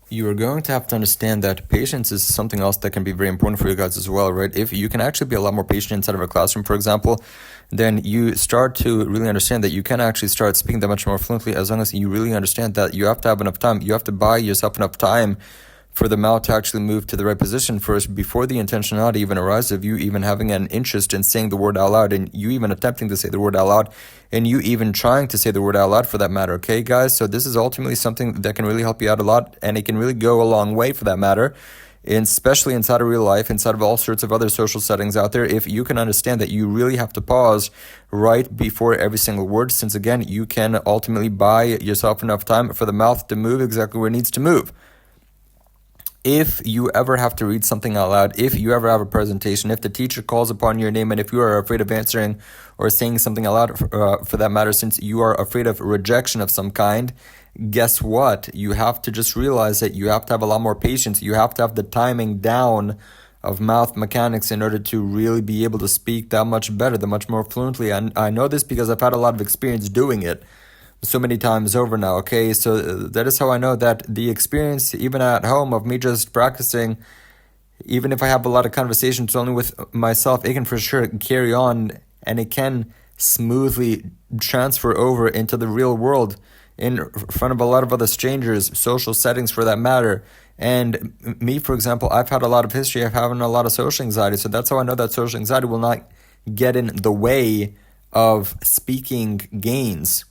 You are going to have to understand that patience is something else that can be very important for you guys as well, right? If you can actually be a lot more patient inside of a classroom, for example, then you start to really understand that you can actually start speaking that much more fluently as long as you really understand that you have to have enough time. You have to buy yourself enough time for the mouth to actually move to the right position first before the intentionality even arises of you even having an interest in saying the word out loud and you even attempting to say the word out loud and you even trying to say the word out loud for that matter, okay, guys? So this is ultimately something that can really help you out a lot and it can really go a long way for that matter, especially inside of real life, inside of all sorts of other social settings out there, if you can understand that you really have to pause right before every single word, since again, you can ultimately buy yourself enough time for the mouth to move exactly where it needs to move. If you ever have to read something out loud, if you ever have a presentation, if the teacher calls upon your name and if you are afraid of answering or saying something out loud for that matter, since you are afraid of rejection of some kind, guess what? You have to just realize that you have to have a lot more patience. You have to have the timing down of mouth mechanics in order to really be able to speak that much better, that much more fluently. And I know this because I've had a lot of experience doing it so many times over now, okay? So that is how I know that the experience, even at home, of me just practicing, even if I have a lot of conversations only with myself, it can for sure carry on and it can smoothly transfer over into the real world in front of a lot of other strangers, social settings for that matter. And me, for example, I've had a lot of history of having a lot of social anxiety. So that's how I know that social anxiety will not get in the way of speaking gains.